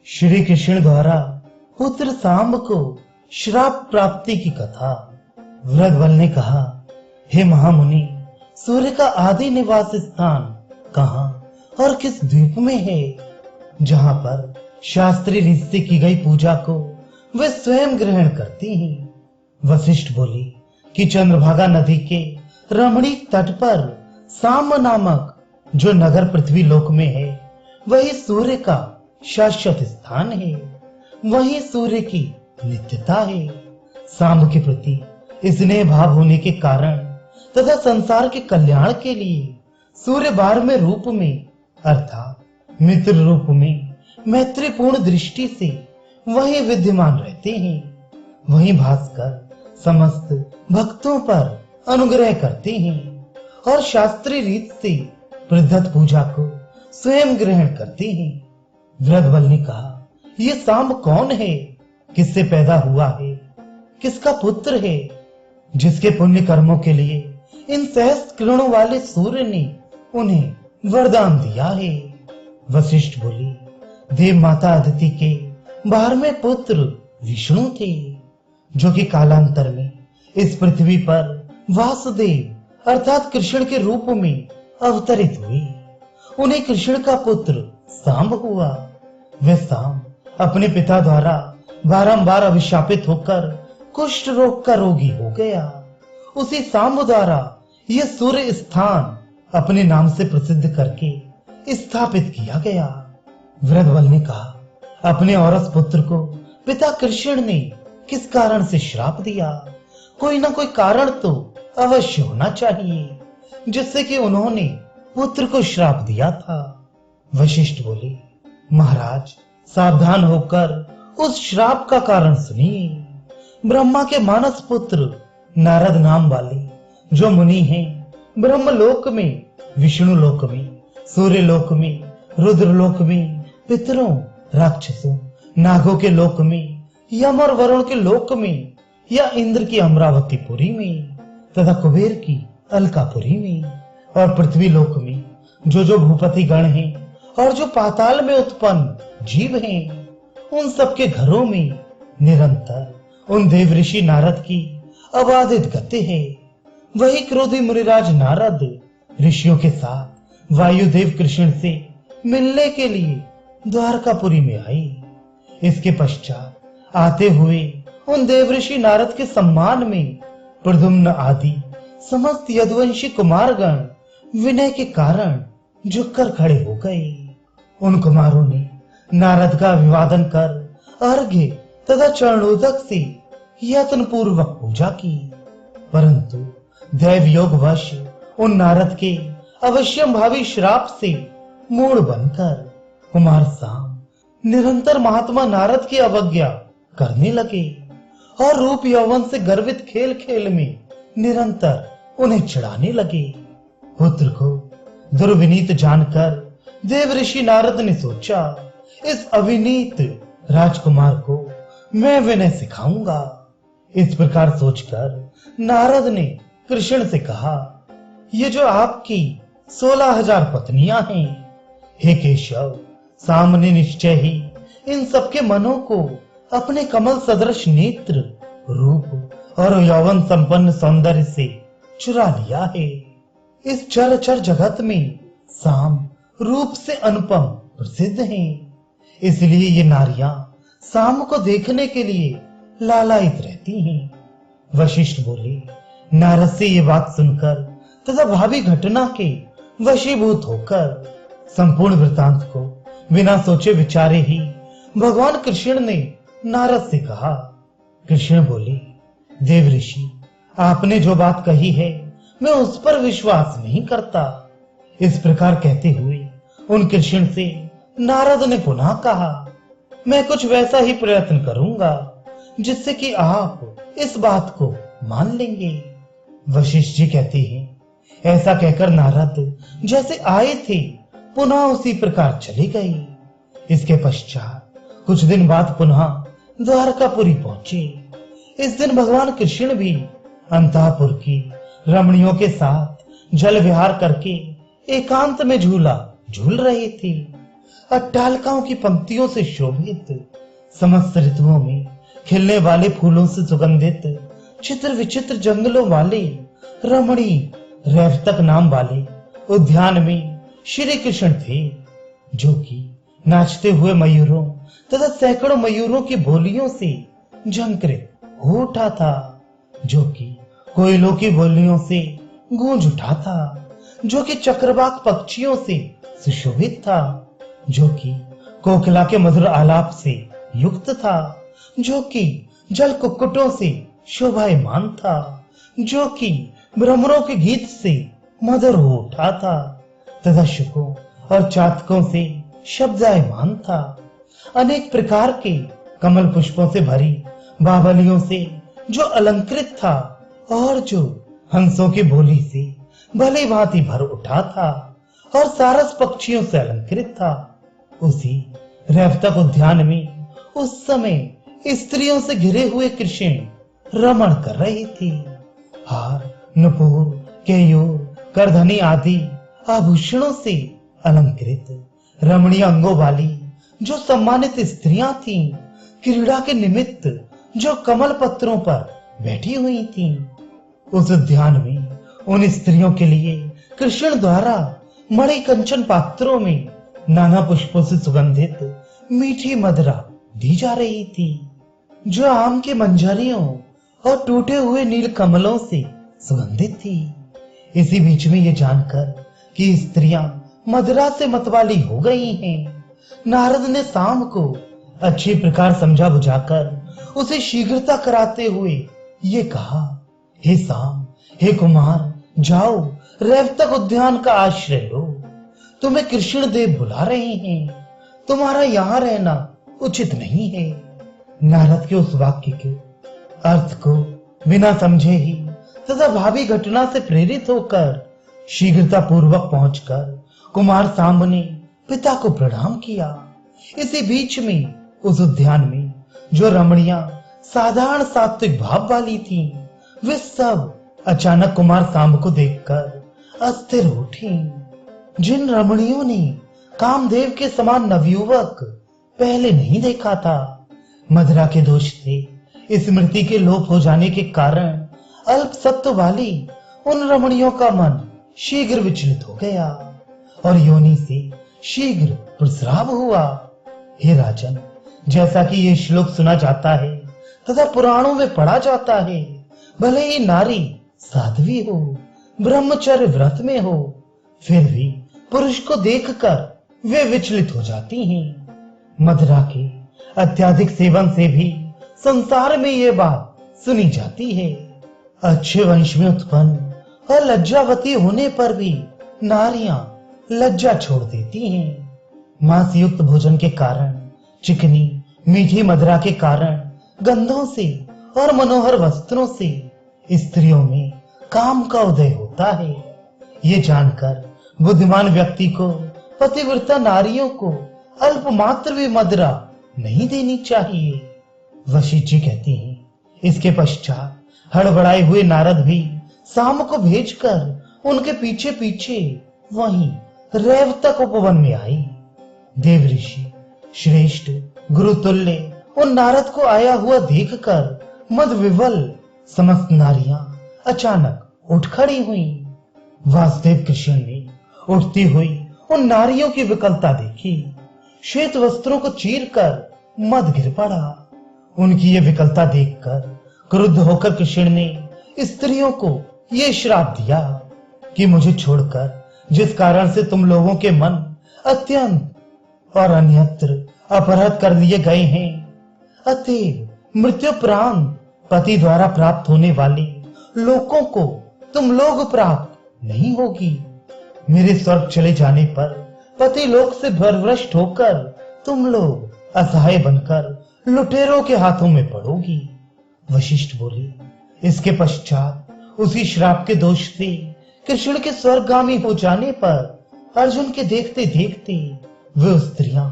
श्री कृष्ण द्वारा पुत्र सांब को श्राप प्राप्ति की कथा। व्रतबल ने कहा, हे महामुनि, सूर्य का आदि निवास स्थान कहाँ और किस द्वीप में है, जहां पर शास्त्रीय रीत से की गई पूजा को वे स्वयं ग्रहण करती हैं। वशिष्ठ बोली कि चंद्रभागा नदी के रमणीक तट पर साम नामक जो नगर पृथ्वी लोक में है, वही सूर्य का शाश्वत स्थान है, वही सूर्य की नित्यता है। सांब के प्रति स्नेह भाव होने के कारण तथा संसार के कल्याण के लिए सूर्य 12वें रूप में अर्थात मित्र रूप में मैत्रीपूर्ण दृष्टि से वही विद्यमान रहते हैं। वही भास्कर समस्त भक्तों पर अनुग्रह करते हैं और शास्त्रीय रीत से प्रदत्त पूजा को स्वयं ग्रहण करते हैं। व्रतबल ने कहा, ये सांब कौन है, किससे पैदा हुआ है, किसका पुत्र है, जिसके पुण्य कर्मों के लिए इन सहस्त्र किरणों वाले सूर्य ने उन्हें वरदान दिया है। वशिष्ठ बोली, देव माता अदिति के 12वें पुत्र विष्णु थे, जो कि कालांतर में इस पृथ्वी पर वासुदेव अर्थात कृष्ण के रूप में अवतरित हुए। उन्हें कृष्ण का पुत्र सांब हुआ। वह सांब अपने पिता द्वारा बारंबार अभिशापित होकर कुष्ठ रोग का रोगी हो गया। उसी सांब द्वारा यह सूर्य स्थान अपने नाम से प्रसिद्ध करके स्थापित किया गया। व्रतबल ने कहा, अपने औरस पुत्र को पिता कृष्ण ने किस कारण से श्राप दिया? कोई ना कोई कारण तो अवश्य होना चाहिए जिससे कि उन्होंने पुत्र को श्राप दिया था। वशिष्ठ बोले, महाराज, सावधान होकर उस श्राप का कारण सुनिए। ब्रह्मा के मानस पुत्र नारद नाम वाले जो मुनि हैं, ब्रह्मलोक में, विष्णु लोक में, सूर्य लोक में, रुद्र लोक में, पितरों, राक्षसों, नागों के लोक में, यम और वरुण के लोक में, या इंद्र की अमरावतीपुरी में तथा कुबेर की अलकापुरी में, और पृथ्वी लोक में जो भूपति गण हैं और जो पाताल में उत्पन्न जीव हैं, उन सबके घरों में निरंतर उन देव ऋषि नारद की अबाधित गति है। वही क्रोधी मुनिराज नारद ऋषियों के साथ वायुदेव कृष्ण से मिलने के लिए द्वारकापुरी में आए। इसके पश्चात आते हुए उन देव ऋषि नारद के सम्मान में प्रद्युम्न आदि समस्त यदुवंशी कुमारगण विनय के कारण झुककर खड़े हो गए। उन कुमारों ने नारद का अभिवादन कर अर्घ्य तथा चरणोदक से यत्न पूर्वक पूजा की, परंतु दैव योग वश उन नारद के अवश्यम भावी श्राप से मूढ़ बनकर कुमार सांब निरंतर महात्मा नारद की अवज्ञा करने लगे और रूप यौवन से गर्वित खेल खेल में निरंतर उन्हें चिढ़ाने लगे। पुत्र को दुर्विनीत जानकर देव ऋषि नारद ने सोचा, इस अविनीत राजकुमार को मैं विनय सिखाऊंगा। इस प्रकार सोचकर नारद ने कृष्ण से कहा, ये जो आपकी 16,000 पत्नियां हैं, हे केशव, सामने निश्चय ही इन सबके मनों को अपने कमल सदृश नेत्र, रूप और यौवन संपन्न सौंदर्य से चुरा लिया है। इस चराचर जगत में साम रूप से अनुपम प्रसिद्ध हैं, इसलिए ये नारियां साम को देखने के लिए लालायित रहती हैं। वशिष्ठ बोले, नारद से ये बात सुनकर तथा भावी घटना के वशीभूत होकर संपूर्ण वृतांत को बिना सोचे विचारे ही भगवान कृष्ण ने नारद से कहा। कृष्ण बोले, देव ऋषि, आपने जो बात कही है मैं उस पर विश्वास नहीं करता। इस प्रकार कहते हुए उन कृष्ण से नारद ने पुनः कहा, मैं कुछ वैसा ही प्रयत्न करूंगा जिससे कि आप इस बात को मान लेंगे। वशिष्ठ जी कहते हैं, ऐसा कहकर नारद जैसे आए थे पुनः उसी प्रकार चले गए। इसके पश्चात कुछ दिन बाद पुनः द्वारकापुरी पहुंचे। इस दिन भगवान कृष्ण भी अंतःपुर की रमणियों के साथ जल विहार करके एकांत में झूला झूल रहे थे। अट्टालिकाओं की पंक्तियों से शोभित, समस्त ऋतुओं में खिलने वाले फूलों से सुगंधित, चित्र विचित्र जंगलों वाले रमणी रैवतक नाम वाले उद्यान में श्री कृष्ण थे, जो कि नाचते हुए मयूरों तथा सैकड़ों मयूरों की बोलियों से झंकृत हो उठा था, जो कि कोयलों की बोलियों से गूंज उठा था, जो कि चक्रवाक पक्षियों से सुशोभित था, जो कि कोकिला के मधुर आलाप से युक्त था, जो कि जल कुक्कुटों से शोभायमान था, जो कि भ्रमरों के गीत से मधुर हो उठा था तथा शुकों और चातकों से शब्दायमान था। अनेक प्रकार के कमल पुष्पों से भरी बावलियों से जो अलंकृत था और जो हंसों की बोली से भली भांति भर उठा था और सारस पक्षियों से अलंकृत था, उसी रैवतक उद्यान में उस समय स्त्रियों से घिरे हुए कृष्ण रमण कर रही थी। हार, नुपुर, केयूर, करधनी आदि आभूषणों से अलंकृत रमणीय अंगों वाली जो सम्मानित स्त्रियां थीं, क्रीड़ा के निमित्त जो कमल पत्रों पर बैठी हुई थीं, उस उद्यान में उन स्त्रियों के लिए कृष्ण द्वारा मणि कंचन पात्रों में नाना पुष्पों से सुगंधित मीठी मदिरा दी जा रही थी, जो आम के मंजरियों और टूटे हुए नील कमलों से सुगंधित थी। इसी बीच में ये जानकर कि स्त्रियां मदिरा से मतवाली हो गई हैं, नारद ने शाम को अच्छी प्रकार समझा बुझाकर उसे शीघ्रता कराते हुए ये कहा, हे शाम, हे कुमार, जाओ रैवतक उद्यान का आश्रय लो। तुम्हें कृष्ण देव बुला रहे हैं, तुम्हारा यहाँ रहना उचित नहीं है। नारद के उस वाक्य के अर्थ को बिना समझे ही तथा भावी घटना से प्रेरित होकर शीघ्रता पूर्वक पहुंचकर कुमार सांब ने पिता को प्रणाम किया। इसी बीच में उस उद्यान में जो रमणियां साधारण सात्विक भाव वाली थीं, वे सब अचानक कुमार सांब को देखकर अस्थिर उठी। जिन रमणियों ने कामदेव के समान नवयुवक पहले नहीं देखा था, मदिरा के दोष से स्मृति के लोप हो जाने के कारण अल्प सत्व वाली उन रमणियों का मन शीघ्र विचलित हो गया और योनि से शीघ्र प्रस्राव हुआ। हे राजन, जैसा कि ये श्लोक सुना जाता है तथा पुराणों में पढ़ा जाता है, भले ही नारी साध्वी हो, ब्रह्मचर्य व्रत में हो, फिर भी पुरुष को देखकर वे विचलित हो जाती हैं। मदिरा के अत्याधिक सेवन से भी संसार में ये बात सुनी जाती है। अच्छे वंश में उत्पन्न और लज्जावती होने पर भी नारियां लज्जा छोड़ देती हैं। मांस युक्त भोजन के कारण, चिकनी मीठी मदिरा के कारण, गंधों से और मनोहर वस्त्रों से स्त्रियों में काम का उदय होता है। ये जानकर बुद्धिमान व्यक्ति को पतिव्रता नारियों को अल्प मात्र भी मदिरा नहीं देनी चाहिए। वशिष्ठ जी कहती हैं, इसके पश्चात हड़बड़ाए हुए नारद भी शाम को भेजकर उनके पीछे पीछे वहीं रैवतक उपवन में आई। देव ऋषि श्रेष्ठ गुरुतुल्य उन नारद को आया हुआ देखकर मद विवल समस्त नारियां अचानक उठ खड़ी हुई। वासुदेव कृष्ण ने उठती हुई उन नारियों की विकलता देखी, श्वेत वस्त्रों को चीरकर मद गिर पड़ा। उनकी ये विकलता देखकर क्रुद्ध होकर कृष्ण ने स्त्रियों को ये श्राप दिया कि मुझे छोड़कर जिस कारण से तुम लोगों के मन अत्यंत और अन्यत्र अपहृत कर दिए गए हैं, अतएव मृत्युपरांत पति द्वारा प्राप्त होने वाले लोकों को तुम लोग प्राप्त नहीं होगी। मेरे स्वर्ग चले जाने पर पति लोक से भ्रष्ट होकर तुम लोग असहाय बनकर लुटेरों के हाथों में पड़ोगी। वशिष्ठ बोले, इसके पश्चात उसी श्राप के दोष से कृष्ण के स्वर्गगामी हो जाने पर अर्जुन के देखते देखते वे स्त्रियां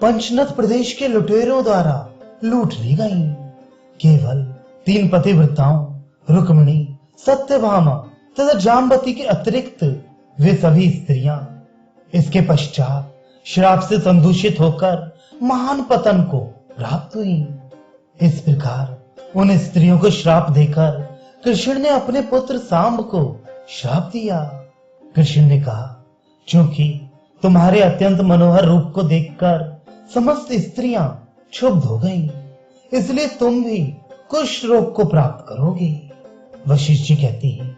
पंचनद प्रदेश के लुटेरों द्वारा लूट ली गईं। केवल 3 पतिव्रताओं रुक्मिणी, सत्यभामा तथा जाम्बती के अतिरिक्त वे सभी स्त्रियां इसके पश्चात श्राप से संदूषित होकर महान पतन को प्राप्त हुई। इस प्रकार उन स्त्रियों को श्राप देकर कृष्ण ने अपने पुत्र सांब को श्राप दिया। कृष्ण ने कहा, क्योंकि तुम्हारे अत्यंत मनोहर रूप को देखकर समस्त स्त्रियां क्षुब्ध हो गईं, इसलिए तुम भी कुष्ठ रोग को प्राप्त करोगे। वशिष्ठ जी कहती है,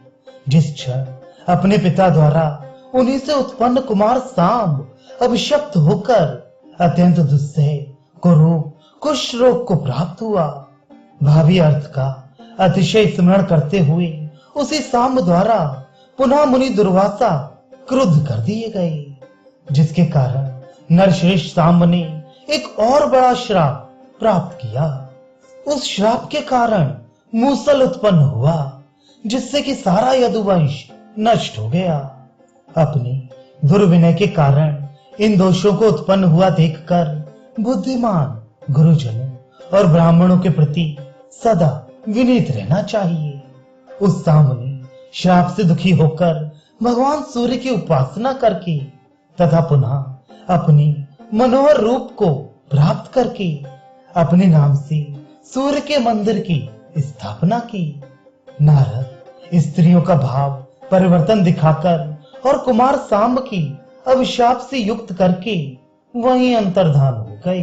जिस क्षण अपने पिता द्वारा उन्हीं से उत्पन्न कुमार सांब अभिशप्त होकर अत्यंत दुस्सह कुरूप कुष्ठ रोग को प्राप्त हुआ, भावी अर्थ का अतिशय स्मरण करते हुए उसी सांब द्वारा पुनः मुनि दुर्वासा क्रुद्ध कर दिए गए, जिसके कारण नरश्रेष्ठ सांब ने एक और बड़ा श्राप प्राप्त किया। उस श्राप के कारण मूसल उत्पन्न हुआ, जिससे कि सारा यदुवंश नष्ट हो गया। अपने दुर्विनय के कारण इन दोषों को उत्पन्न हुआ देखकर बुद्धिमान गुरुजनों और ब्राह्मणों के प्रति सदा विनीत रहना चाहिए। उस सांब ने श्राप से दुखी होकर भगवान सूर्य की उपासना करके तथा पुनः अपनी मनोहर रूप को प्राप्त करके अपने नाम से सूर्य के मंदिर की स्थापना की। नारद स्त्रियों का भाव परिवर्तन दिखाकर और कुमार सांब की अभिशाप से युक्त करके वहीं अंतर्धान हो गए।